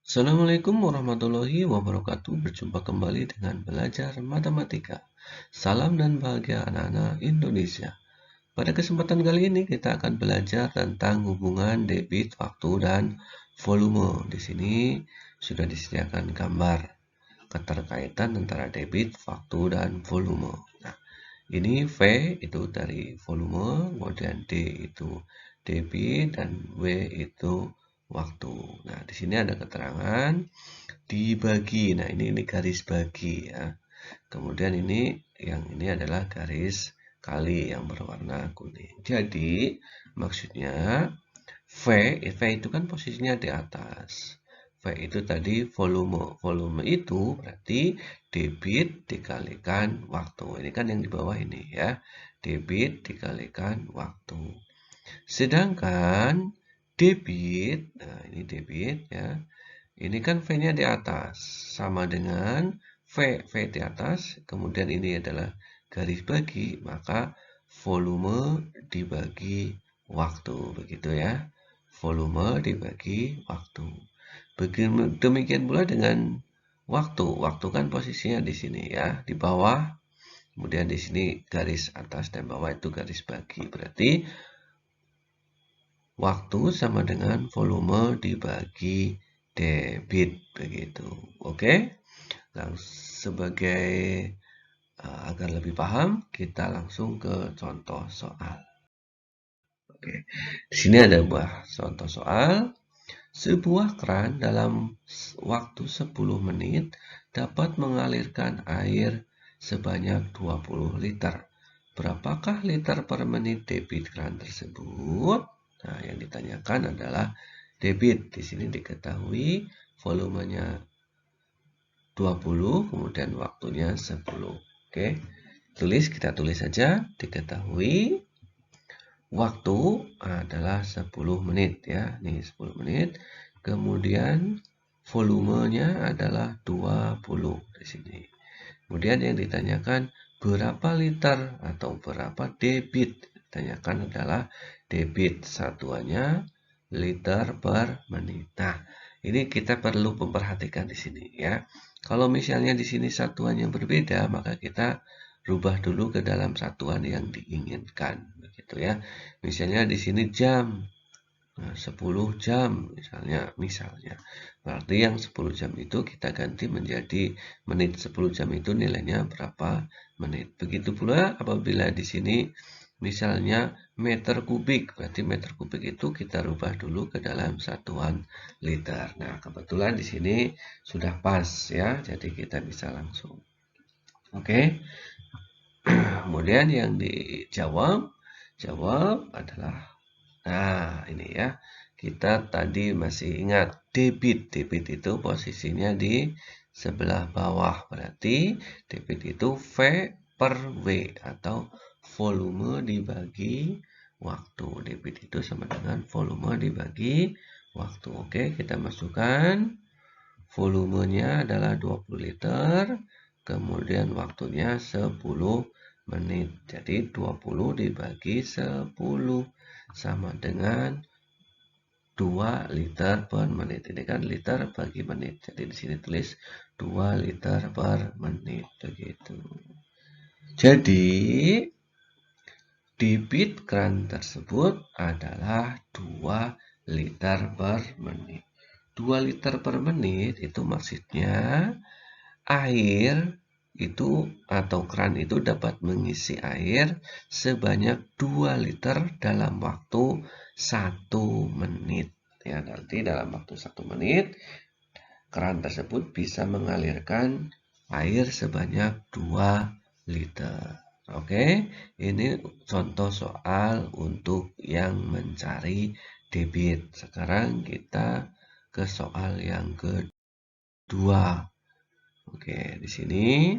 Assalamualaikum warahmatullahi wabarakatuh. Berjumpa kembali dengan belajar matematika. Salam dan bahagia anak-anak Indonesia. Pada kesempatan kali ini kita akan belajar tentang hubungan debit waktu dan volume. Di sini sudah disediakan gambar keterkaitan antara debit waktu dan volume. Nah, ini V itu dari volume, kemudian D itu debit, dan W itu waktu. Nah, di sini ada keterangan dibagi. Nah, ini garis bagi ya. Kemudian ini adalah garis kali yang berwarna kuning. Jadi, maksudnya V itu kan posisinya di atas. V itu tadi volume. Volume itu berarti debit dikalikan waktu. Ini kan yang di bawah ini ya. Debit dikalikan waktu. Sedangkan debit, nah ini debit ya. Ini kan V-nya di atas, sama dengan V di atas, kemudian ini adalah garis bagi, maka volume dibagi waktu, begitu ya. Volume dibagi waktu. Demikian pula dengan waktu. Waktu kan posisinya di sini ya, di bawah. Kemudian di sini garis atas dan bawah itu garis bagi. Berarti waktu sama dengan volume dibagi debit, begitu. Oke. Sebagai agar lebih paham, kita langsung ke contoh soal. Oke. Di sini ada contoh soal. Sebuah keran dalam waktu 10 menit dapat mengalirkan air sebanyak 20 liter. Berapakah liter per menit debit keran tersebut? Nah, yang ditanyakan adalah debit. Di sini diketahui volumenya 20, kemudian waktunya 10. Oke. Kita tulis saja, diketahui waktu adalah 10 menit ya. Ini 10 menit. Kemudian volumenya adalah 20 di sini. Kemudian yang ditanyakan berapa liter atau berapa debit? Ditanyakan adalah debit, satuannya liter per menit. Nah, ini kita perlu memperhatikan di sini ya. Kalau misalnya di sini satuannya berbeda, maka kita rubah dulu ke dalam satuan yang diinginkan, begitu ya. Misalnya di sini jam. Nah, 10 jam misalnya. Berarti yang 10 jam itu kita ganti menjadi menit. 10 jam itu nilainya berapa menit. Begitu pula apabila di sini misalnya meter kubik. Berarti meter kubik itu kita rubah dulu ke dalam satuan liter. Nah, kebetulan di sini sudah pas ya. Jadi kita bisa langsung. Oke. Kemudian yang dijawab adalah, nah ini ya, kita tadi masih ingat debit. Debit itu posisinya di sebelah bawah. Berarti debit itu V per W atau volume dibagi waktu. Debit itu sama dengan volume dibagi waktu. Oke, kita masukkan. Volumenya adalah 20 liter. Kemudian waktunya 10 menit. Jadi 20 dibagi 10 sama dengan 2 liter per menit. Ini kan liter bagi menit. Jadi di sini tulis 2 liter per menit, begitu. Jadi debit keran tersebut adalah 2 liter per menit. 2 liter per menit itu maksudnya air itu atau keran itu dapat mengisi air sebanyak 2 liter dalam waktu 1 menit. Ya, nanti dalam waktu 1 menit keran tersebut bisa mengalirkan air sebanyak 2 liter. Oke, ini contoh soal untuk yang mencari debit. Sekarang kita ke soal yang kedua. Oke, di sini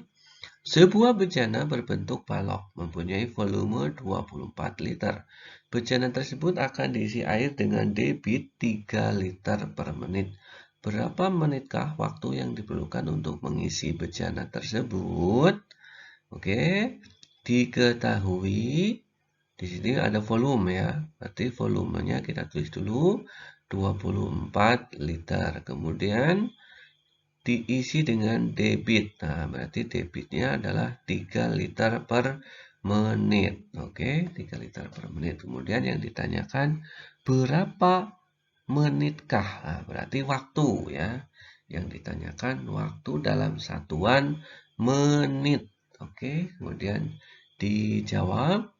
sebuah bejana berbentuk balok mempunyai volume 24 liter. Bejana tersebut akan diisi air dengan debit 3 liter per menit. Berapa menitkah waktu yang diperlukan untuk mengisi bejana tersebut? Oke, diketahui di sini ada volume ya. Berarti volumenya kita tulis dulu 24 liter. Kemudian diisi dengan debit. Nah, berarti debitnya adalah 3 liter per menit. Oke, 3 liter per menit. Kemudian yang ditanyakan berapa menitkah? Nah, berarti waktu ya. Yang ditanyakan waktu dalam satuan menit. Oke, kemudian dijawab.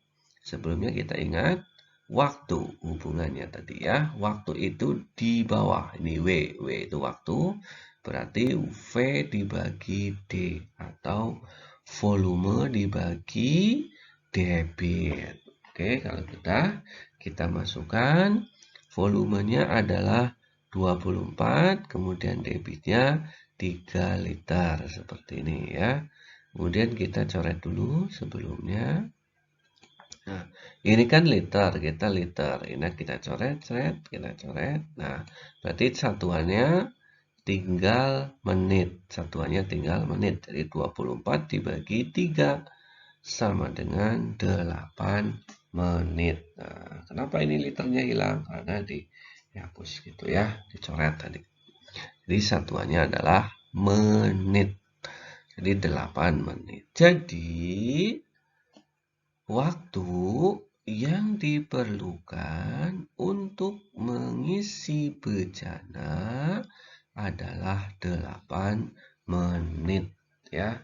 Sebelumnya kita ingat waktu hubungannya tadi ya. Waktu itu di bawah. Ini W. W itu waktu. Berarti V dibagi D atau volume dibagi debit. Oke, kalau kita masukkan volumenya adalah 24, kemudian debitnya 3 liter seperti ini ya. Kemudian kita coret dulu sebelumnya. Nah, ini kan liter, kita liter. Ini kita coret, kita coret. Nah, berarti satuannya tinggal menit. Satuannya tinggal menit. Jadi 24 dibagi 3 sama dengan 8 menit. Nah, kenapa ini liternya hilang? Karena dihapus gitu ya, dicoret tadi. Jadi satuannya adalah menit. Jadi 8 menit. Jadi waktu yang diperlukan untuk mengisi bejana adalah 8 menit ya.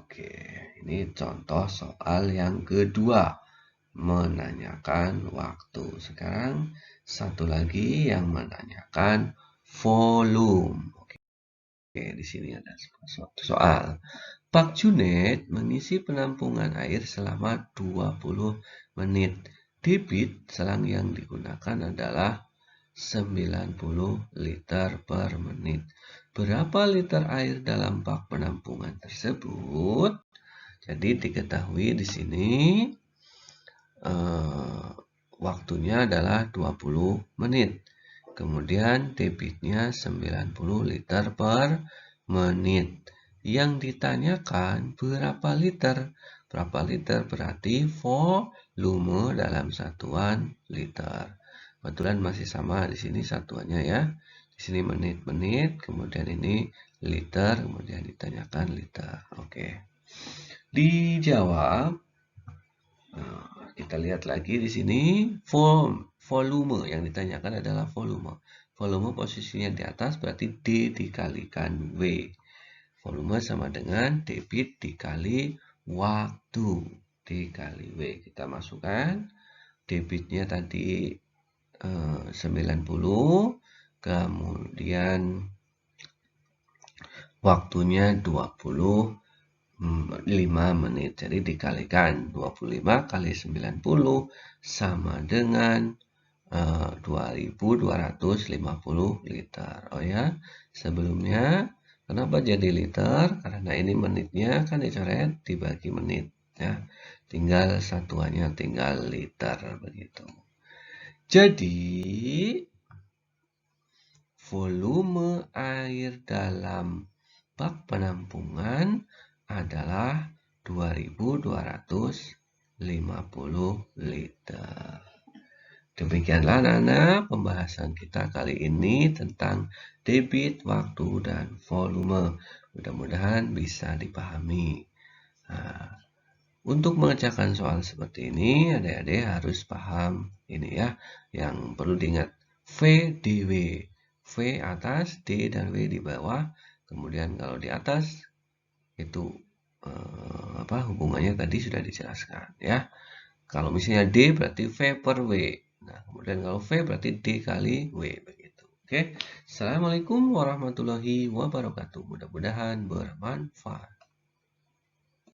Oke, ini contoh soal yang kedua, menanyakan waktu. Sekarang satu lagi yang menanyakan volume. Oke, di sini ada suatu soal. Pak Junet mengisi penampungan air selama 20 menit. Debit selang yang digunakan adalah 90 liter per menit. Berapa liter air dalam bak penampungan tersebut? Jadi diketahui di sini waktunya adalah 20 menit. Kemudian debitnya 90 liter per menit. Yang ditanyakan berapa liter? Berapa liter berarti volume dalam satuan liter. Kebetulan masih sama di sini satuannya ya. Di sini menit-menit, kemudian ini liter, kemudian ditanyakan liter. Oke. Dijawab. Kita lihat lagi di sini volume yang ditanyakan adalah volume. Volume posisinya di atas berarti D dikalikan W. Volume sama dengan debit dikali waktu dikali W. Kita masukkan debitnya tadi 90, kemudian waktunya 25 menit. Jadi dikalikan 25 kali 90 sama dengan 2250 liter. Oh ya, sebelumnya kenapa jadi liter? Karena ini menitnya kan dicoret dibagi menit ya. Tinggal satuannya tinggal liter begitu. Jadi volume air dalam bak penampungan adalah 2250 liter. Demikianlah anak-anak pembahasan kita kali ini tentang debit, waktu, dan volume. Mudah-mudahan bisa dipahami. Nah, untuk mengerjakan soal seperti ini, adik-adik harus paham ini ya. Yang perlu diingat, V dW. V atas, D dan W di bawah. Kemudian kalau di atas, itu hubungannya tadi sudah dijelaskan ya. Kalau misalnya D berarti V per W. Nah, kemudian kalau V berarti D kali W begitu. Oke. Assalamualaikum warahmatullahi wabarakatuh. Mudah-mudahan bermanfaat.